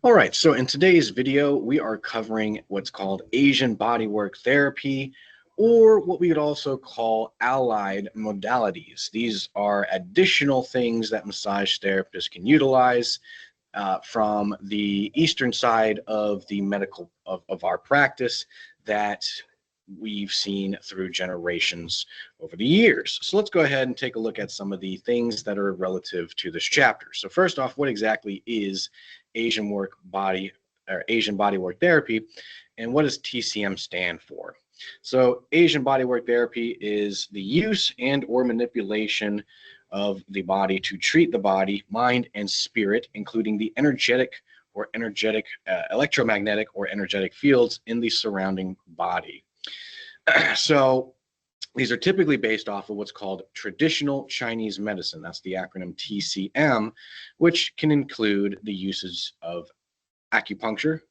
All right, so in today's video, we are covering what's called Asian bodywork therapy, or what we could also call allied modalities. These are additional things that massage therapists can utilize from the eastern side of the medical of our practice that we've seen through generations over the years. So let's go ahead and take a look at some of the things that are relative to this chapter. So first off, what exactly is Asian bodywork therapy, and what does TCM stand for? So Asian bodywork therapy is the use and or manipulation of the body to treat the body, mind, and spirit, including the electromagnetic or energetic fields in the surrounding body. So these are typically based off of what's called traditional Chinese medicine. That's the acronym TCM, which can include the uses of acupuncture,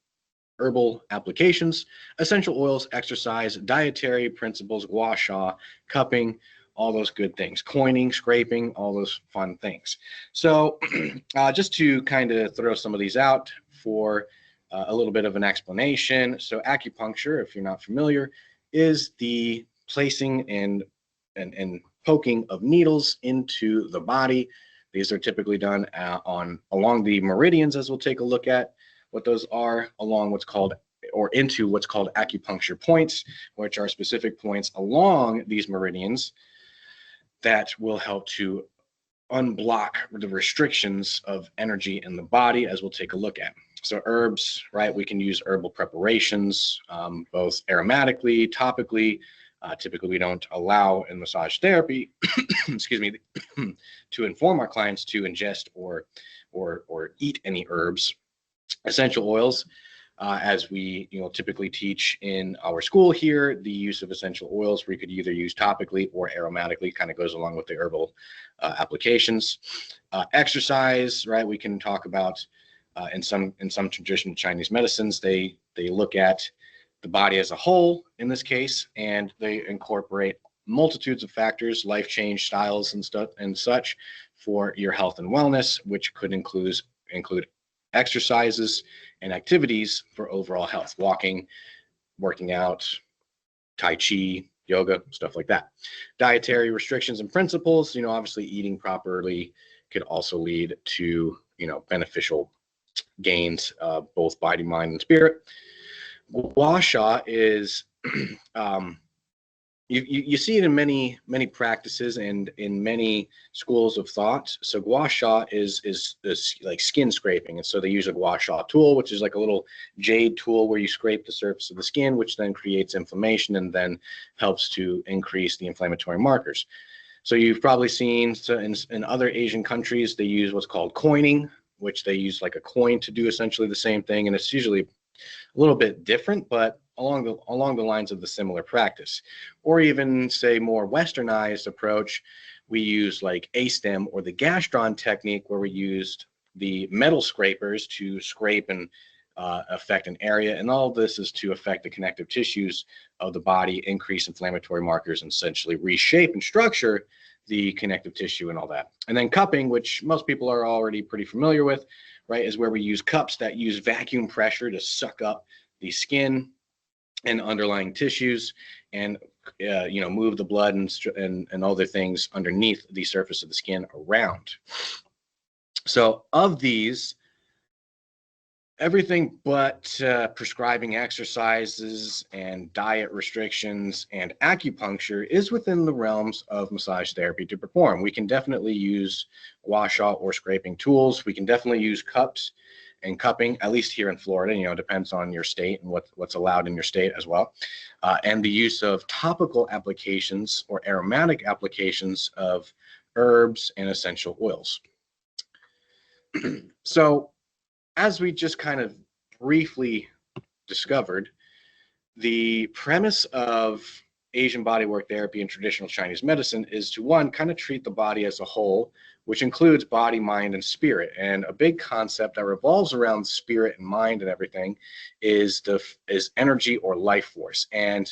herbal applications, essential oils, exercise, dietary principles, gua sha, cupping, all those good things, coining, scraping, all those fun things. So just to kind of throw some of these out for a little bit of an explanation. So acupuncture, if you're not familiar, is the placing and poking of needles into the body. These are typically done along the meridians, as we'll take a look at what those are, along what's called or into what's called acupuncture points, which are specific points along these meridians that will help to unblock the restrictions of energy in the body, as we'll take a look at. So herbs, right? We can use herbal preparations, both aromatically, topically. Typically, we don't allow in massage therapy, excuse me, to inform our clients to ingest or eat any herbs. Essential oils, as we typically teach in our school here, the use of essential oils we could either use topically or aromatically, kind of goes along with the herbal applications. Exercise, right? We can talk about in some traditional Chinese medicines, they look at the body as a whole in this case, and they incorporate multitudes of factors, life change, styles, and stuff and such for your health and wellness, which could include exercises and activities for overall health, walking, working out, tai chi, yoga, stuff like that. Dietary restrictions and principles, obviously eating properly could also lead to, beneficial gains, both body, mind, and spirit. Gua sha is you see it in many practices and in many schools of thought. So gua sha is like skin scraping, and so they use a gua sha tool, which is like a little jade tool where you scrape the surface of the skin, which then creates inflammation and then helps to increase the inflammatory markers. So you've probably seen in other Asian countries, they use what's called coining, which they use like a coin to do essentially the same thing, and it's usually a little bit different, but along the lines of the similar practice. Or even say more westernized approach, we use like A-stem or the gastron technique, where we used the metal scrapers to scrape and affect an area, and all of this is to affect the connective tissues of the body, increase inflammatory markers, and essentially reshape and structure the connective tissue and all that. And then cupping, which most people are already pretty familiar with, right, is where we use cups that use vacuum pressure to suck up the skin and underlying tissues and move the blood and other things underneath the surface of the skin around. So of these, everything but prescribing exercises and diet restrictions and acupuncture is within the realms of massage therapy to perform. We can definitely use gua sha or scraping tools. We can definitely use cups and cupping, at least here in Florida. It depends on your state and what's allowed in your state as well. And the use of topical applications or aromatic applications of herbs and essential oils. So, as we just kind of briefly discovered, the premise of Asian bodywork therapy and traditional Chinese medicine is to, one, kind of treat the body as a whole, which includes body, mind, and spirit. And a big concept that revolves around spirit and mind and everything is energy or life force. And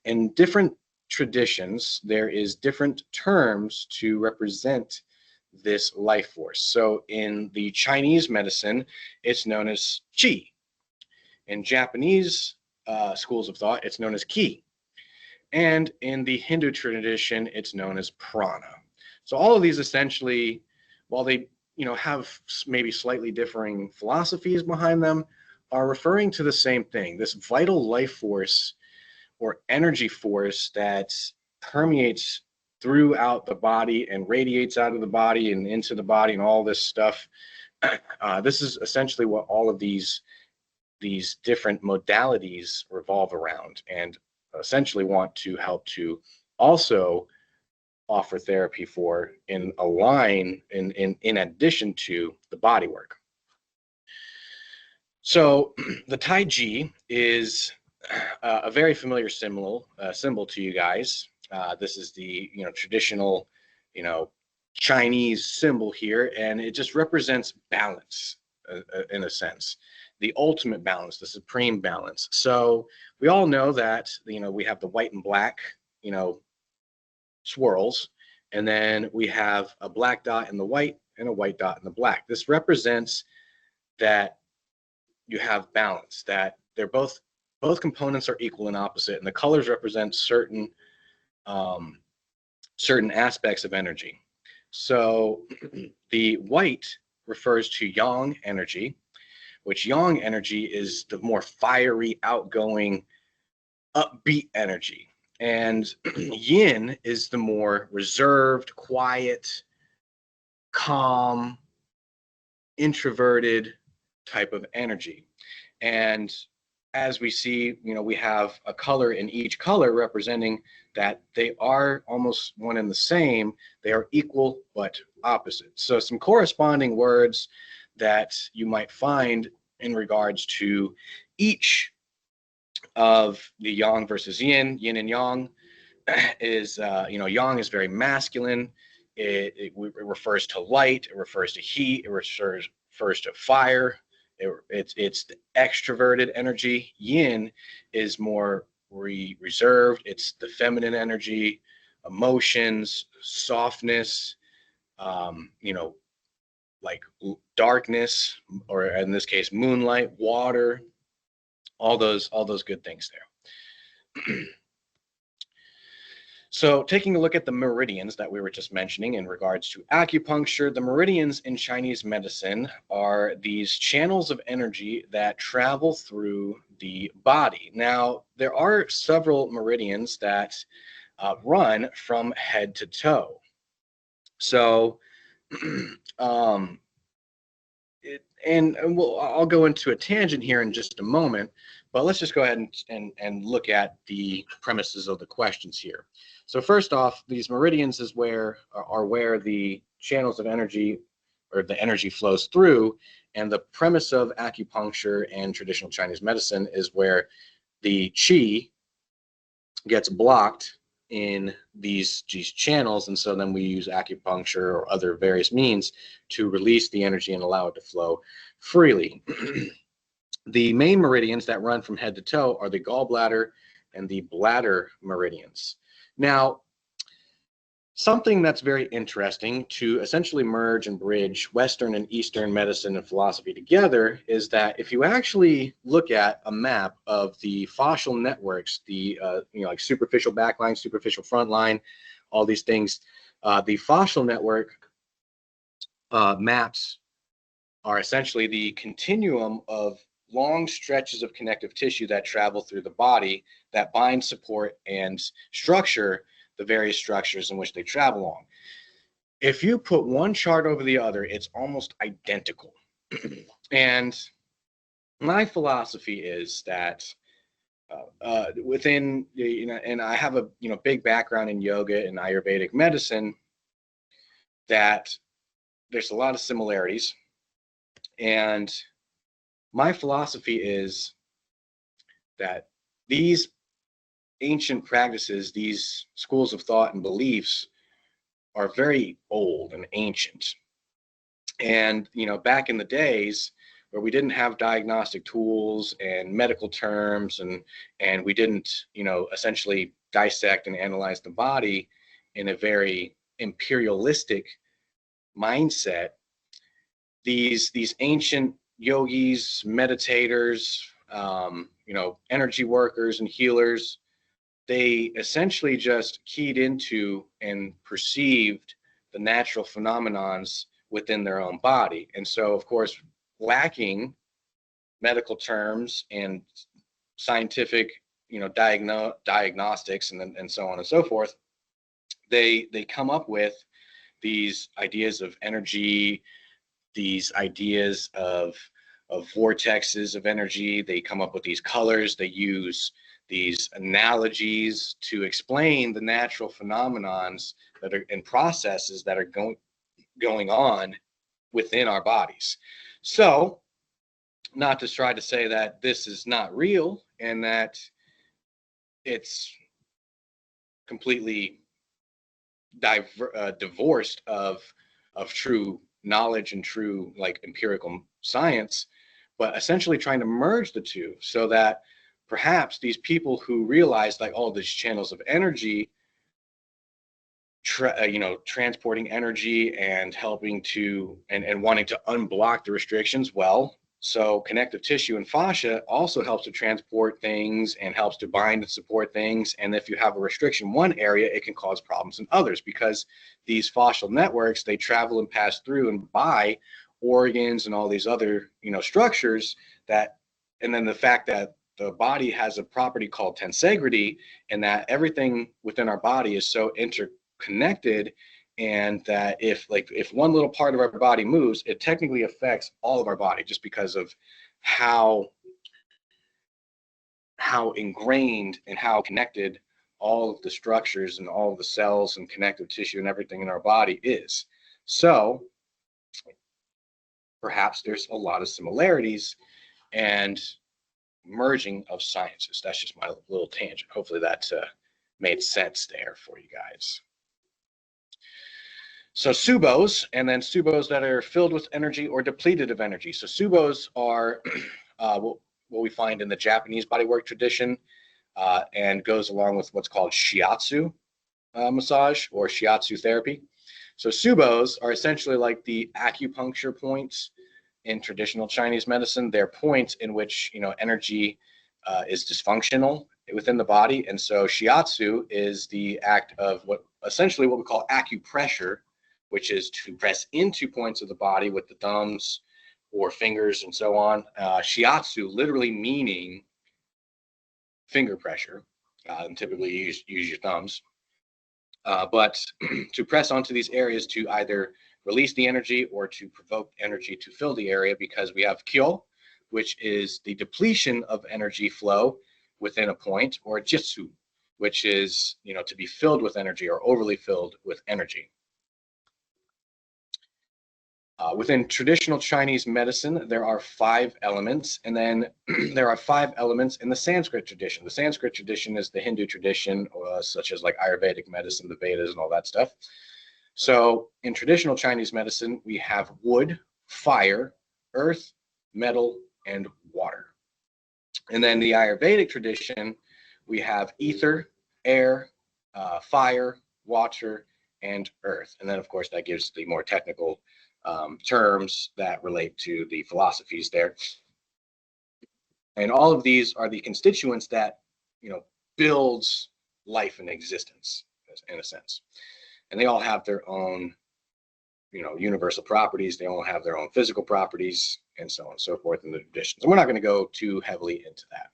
in different traditions, there is different terms to represent this life force. So in the Chinese medicine, it's known as qi. In Japanese schools of thought, it's known as ki. And in the Hindu tradition, it's known as prana. So all of these essentially, while they have maybe slightly differing philosophies behind them, are referring to the same thing, this vital life force or energy force that permeates throughout the body and radiates out of the body and into the body and all this stuff. This is essentially what all of these different modalities revolve around, and essentially want to help to also offer therapy for in addition to the body work. So the Tai Chi is a very familiar symbol to you guys. This is the traditional Chinese symbol here, and it just represents balance in a sense, the ultimate balance, the supreme balance. So we all know that we have the white and black swirls, and then we have a black dot in the white and a white dot in the black. This represents that you have balance, that they're both components are equal and opposite, and the colors represent certain aspects of energy. So the white refers to yang energy, which yang energy is the more fiery, outgoing, upbeat energy. And yin is the more reserved, quiet, calm, introverted type of energy. And as we see, we have a color in each color representing that they are almost one and the same. They are equal but opposite. So some corresponding words that you might find in regards to each of the yang versus yin and yang is, yang is very masculine. It refers to light, it refers to heat, it refers to fire. It's the extroverted energy. Yin is more reserved. It's the feminine energy, emotions, softness, like darkness, or in this case, moonlight, water, all those good things there. So taking a look at the meridians that we were just mentioning in regards to acupuncture, the meridians in Chinese medicine are these channels of energy that travel through the body. Now, there are several meridians that run from head to toe. So, I'll go into a tangent here in just a moment, but let's just go ahead and look at the premises of the questions here. So first off, these meridians are where the channels of energy or the energy flows through, and the premise of acupuncture and traditional Chinese medicine is where the qi gets blocked in these channels, and so then we use acupuncture or other various means to release the energy and allow it to flow freely. The main meridians that run from head to toe are the gallbladder and the bladder meridians. Now, something that's very interesting to essentially merge and bridge Western and Eastern medicine and philosophy together is that if you actually look at a map of the fascial networks, the like superficial backline, superficial front line, all these things, the fascial network maps are essentially the continuum of long stretches of connective tissue that travel through the body that bind, support, and structure the various structures in which they travel along. If you put one chart over the other, it's almost identical. And my philosophy is that within, and I have a big background in yoga and Ayurvedic medicine, that there's a lot of similarities. And my philosophy is that these ancient practices, these schools of thought and beliefs are very old and ancient. And, back in the days where we didn't have diagnostic tools and medical terms, and we didn't, essentially dissect and analyze the body in a very imperialistic mindset, these ancient yogis, meditators, energy workers and healers, they essentially just keyed into and perceived the natural phenomenons within their own body. And so, of course, lacking medical terms and scientific, diagnostics and so on and so forth, they come up with these ideas of energy, these ideas of vortexes of energy. They come up with these colors. They use these analogies to explain the natural phenomenons that are in processes that are going on within our bodies. So, not to try to say that this is not real and that it's completely divorced of true knowledge and true empirical science, but essentially trying to merge the two so that perhaps these people who realize all these channels of energy, transporting energy and helping to and wanting to unblock the restrictions, so connective tissue and fascia also helps to transport things and helps to bind and support things. And if you have a restriction in one area, it can cause problems in others, because these fascial networks, they travel and pass through and by organs and all these other, structures and then the fact that the body has a property called tensegrity, and that everything within our body is so interconnected, and that if one little part of our body moves, it technically affects all of our body, just because of how ingrained and how connected all of the structures and all of the cells and connective tissue and everything in our body is. So perhaps there's a lot of similarities and merging of sciences. That's just my little tangent. Hopefully that made sense there for you guys. So Tsubos, and then Tsubos that are filled with energy or depleted of energy. So Tsubos are what we find in the Japanese bodywork tradition, and goes along with what's called Shiatsu massage or Shiatsu therapy. So Tsubos are essentially like the acupuncture points in traditional Chinese medicine. They're points in which energy is dysfunctional within the body, and so Shiatsu is the act of what we call acupressure, which is to press into points of the body with the thumbs or fingers and so on. Shiatsu literally meaning finger pressure, and typically use your thumbs. But to press onto these areas to either release the energy or to provoke energy to fill the area, because we have kyo, which is the depletion of energy flow within a point, or jitsu, which is to be filled with energy or overly filled with energy. Within traditional Chinese medicine, there are 5 elements, and then there are 5 elements in the Sanskrit tradition. The Sanskrit tradition is the Hindu tradition, such as Ayurvedic medicine, the Vedas, and all that stuff. So in traditional Chinese medicine, we have wood, fire, earth, metal, and water. And then the Ayurvedic tradition, we have ether, air, fire, water, and earth. And then, of course, that gives the more technical terms that relate to the philosophies there. And all of these are the constituents that builds life and existence, in a sense. And they all have their own universal properties. They all have their own physical properties, and so on and so forth in the traditions. And we're not going to go too heavily into that.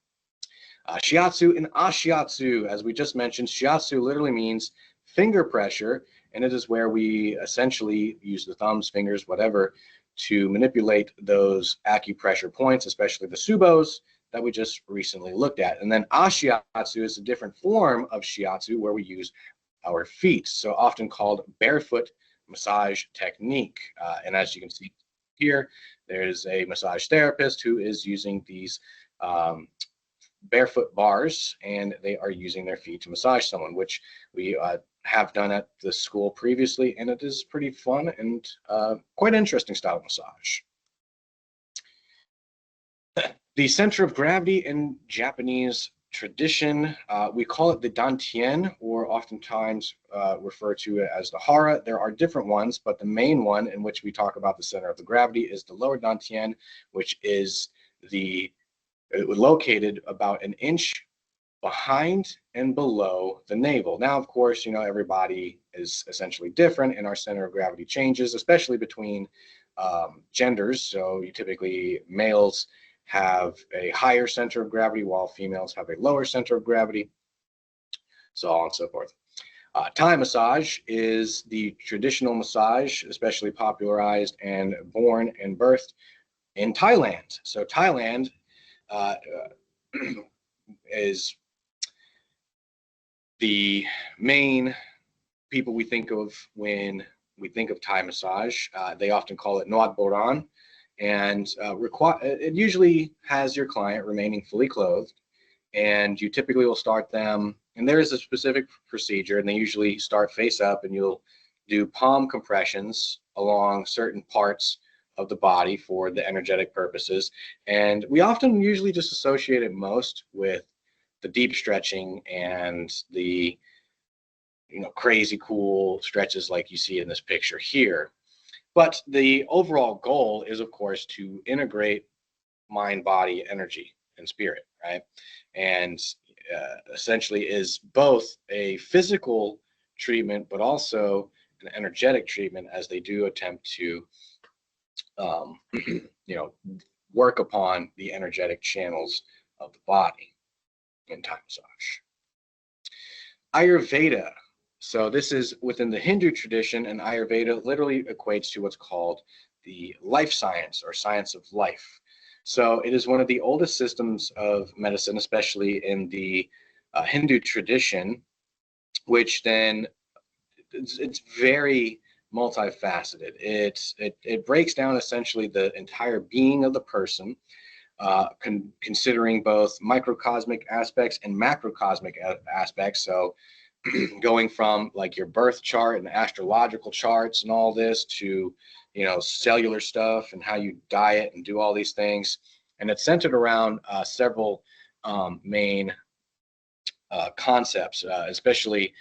Shiatsu and Ashiatsu, as we just mentioned, Shiatsu literally means finger pressure, and it is where we essentially use the thumbs, fingers, whatever, to manipulate those acupressure points, especially the Tsubos that we just recently looked at. And then Ashiatsu is a different form of Shiatsu, where we use our feet, so often called barefoot massage technique. And as you can see here, there's a massage therapist who is using these barefoot bars, and they are using their feet to massage someone, which we have done at the school previously, and it is pretty fun and quite interesting style of massage. The center of gravity in Japanese tradition, we call it the Dantian, or oftentimes refer to it as the Hara. There are different ones, but the main one in which we talk about the center of the gravity is the lower Dantian, which is located about an inch behind and below the navel. Now, of course, everybody is essentially different, and our center of gravity changes, especially between genders. So you typically, males have a higher center of gravity while females have a lower center of gravity, so on and so forth. Thai massage is the traditional massage, especially popularized and born and birthed in Thailand. So Thailand is the main people we think of when we think of Thai massage. They often call it Nuat Boran, and it usually has your client remaining fully clothed, and you typically will start them, and there is a specific procedure, and they usually start face up, and you'll do palm compressions along certain parts of the body for the energetic purposes. And we often usually just associate it most with the deep stretching and the crazy cool stretches like you see in this picture here. But the overall goal is, of course, to integrate mind, body, energy, and spirit, right? And essentially is both a physical treatment, but also an energetic treatment, as they do attempt to, work upon the energetic channels of the body in Thai massage. Ayurveda. So this is within the Hindu tradition, and Ayurveda literally equates to what's called the life science, or science of life. So it is one of the oldest systems of medicine, especially in the Hindu tradition, which then it's very multifaceted. It breaks down essentially the entire being of the person, considering both microcosmic aspects and macrocosmic aspects. So going from like your birth chart and astrological charts and all this to cellular stuff and how you diet and do all these things. And it's centered around several main concepts, especially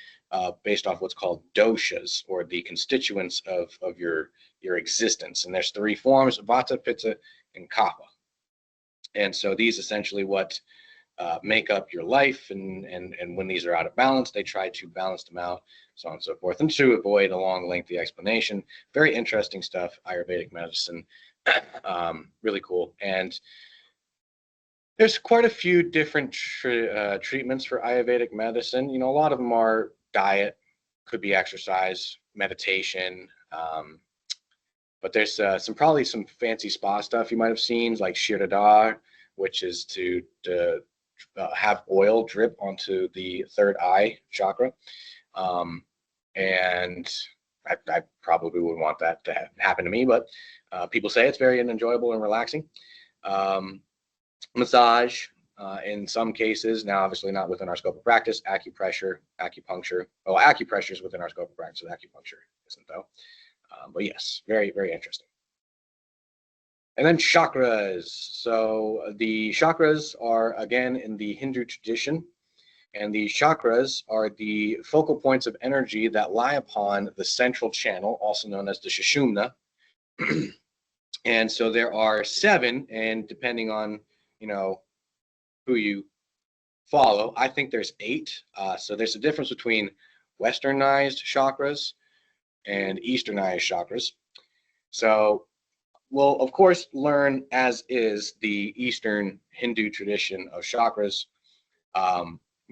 based off what's called doshas, or the constituents of your existence. And there's three forms: vata, pitta, and kapha. And so these essentially what make up your life, and when these are out of balance, they try to balance them out, so on and so forth. And to avoid a long, lengthy explanation, very interesting stuff, Ayurvedic medicine, really cool. And there's quite a few different treatments for Ayurvedic medicine. A lot of them are diet, could be exercise, meditation, but there's probably some fancy spa stuff you might have seen, like Shiatsu, which is to have oil drip onto the third eye chakra. And I probably wouldn't want that to happen to me, but people say it's very enjoyable and relaxing. Massage, in some cases, now obviously not within our scope of practice, acupressure, acupuncture. Well, acupressure is within our scope of practice, acupuncture isn't, though. But yes, very, very interesting. And then chakras. So the chakras are, again, in the Hindu tradition, and the chakras are the focal points of energy that lie upon the central channel, also known as the Sushumna. And so there are 7, and depending on who you follow, I think there's 8. So there's a difference between westernized chakras and easternized chakras. So we'll, of course, learn as is the Eastern Hindu tradition of chakras.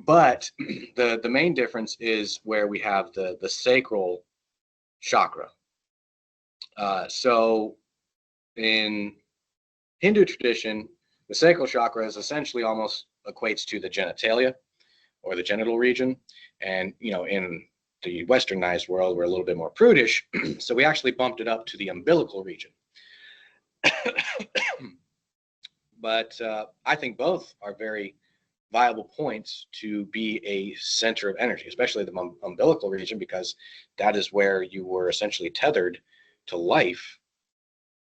But the main difference is where we have the sacral chakra. So in Hindu tradition, the sacral chakra is essentially almost equates to the genitalia, or the genital region. And in the westernized world, we're a little bit more prudish, so we actually bumped it up to the umbilical region. But I think both are very viable points to be a center of energy, especially the umbilical region, because that is where you were essentially tethered to life,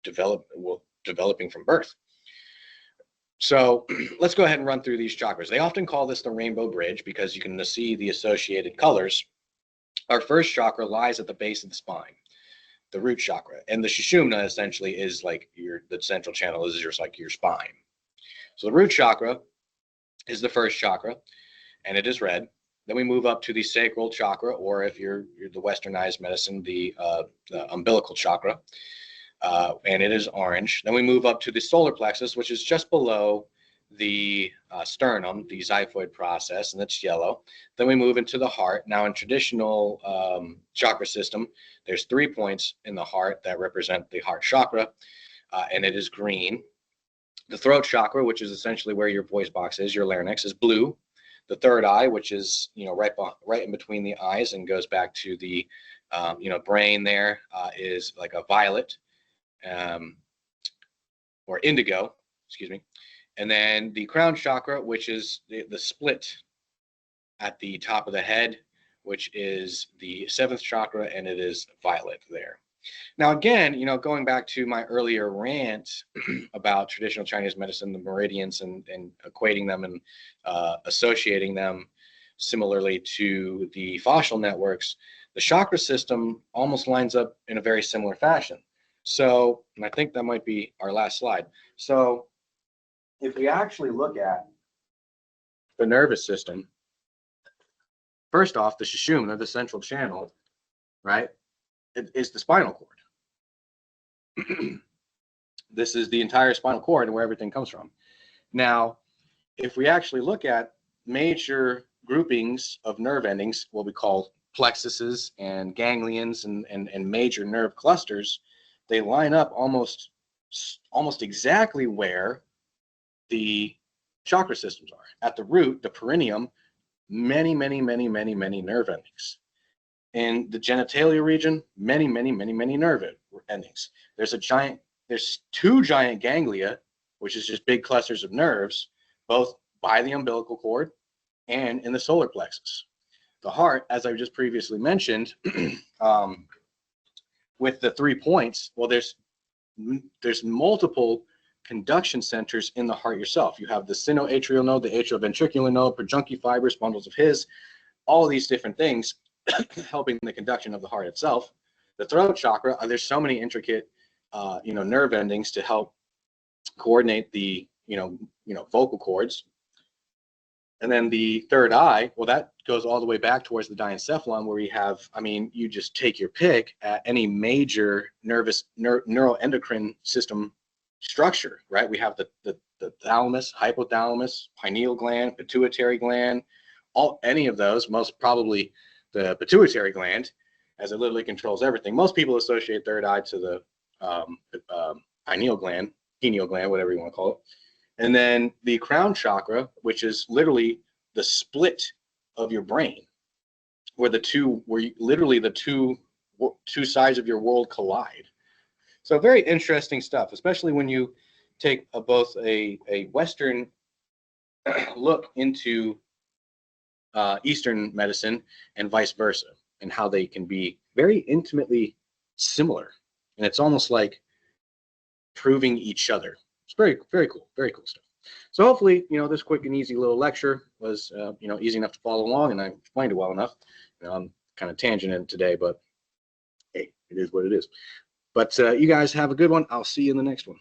developing from birth. So let's go ahead and run through these chakras. They often call this the rainbow bridge because you can see the associated colors. Our first chakra lies at the base of the spine, the root chakra, and the Sushumna essentially is like the central channel is just like your spine. So the root chakra is the first chakra, and it is red. Then we move up to the sacral chakra, or if you're the westernized medicine, the umbilical chakra, and it is orange. Then we move up to the solar plexus, which is just below the sternum, the xiphoid process, and that's yellow. Then we move into the heart. Now in traditional chakra system, there's 3 points in the heart that represent the heart chakra, and it is green. The throat chakra, which is essentially where your voice box is, your larynx, is blue. The third eye, which is right in between the eyes and goes back to the brain there, is like a violet or indigo, excuse me. And then the crown chakra, which is the split at the top of the head, which is the 7th chakra, and it is violet there. Now, again, going back to my earlier rant about traditional Chinese medicine, the meridians, and equating them and associating them similarly to the fascial networks, the chakra system almost lines up in a very similar fashion. So, and I think that might be our last slide. So, if we actually look at the nervous system, first off, the Sushumna, the central channel, right? It is the spinal cord. This is the entire spinal cord and where everything comes from. Now, if we actually look at major groupings of nerve endings, what we call plexuses and ganglions and major nerve clusters, they line up almost exactly where the chakra systems are. At the root, the perineum, many nerve endings. In the genitalia region, many nerve endings. There's 2 giant ganglia, which is just big clusters of nerves, both by the umbilical cord and in the solar plexus. The heart, as I just previously mentioned, with the 3 points, well, there's multiple conduction centers in the heart yourself. You have the sinoatrial node, the atrioventricular node, Purkinje fibers, bundles of His, all of these different things helping the conduction of the heart itself. The throat chakra, there's so many intricate, nerve endings to help coordinate the, vocal cords. And then the third eye, well, that goes all the way back towards the diencephalon, where we have, you just take your pick at any major neuroendocrine system structure, right? We have the thalamus, hypothalamus, pineal gland, pituitary gland, any of those, most probably the pituitary gland, as it literally controls everything. Most people associate third eye to the pineal gland, whatever you want to call it. And then the crown chakra, which is literally the split of your brain, where literally the two sides of your world collide. So very interesting stuff, especially when you take both a Western look into Eastern medicine and vice versa, and how they can be very intimately similar. And it's almost like proving each other. It's very cool stuff. So hopefully, this quick and easy little lecture was, easy enough to follow along, and I explained it well enough. I'm kind of tangenting today, but hey, it is what it is. But you guys have a good one. I'll see you in the next one.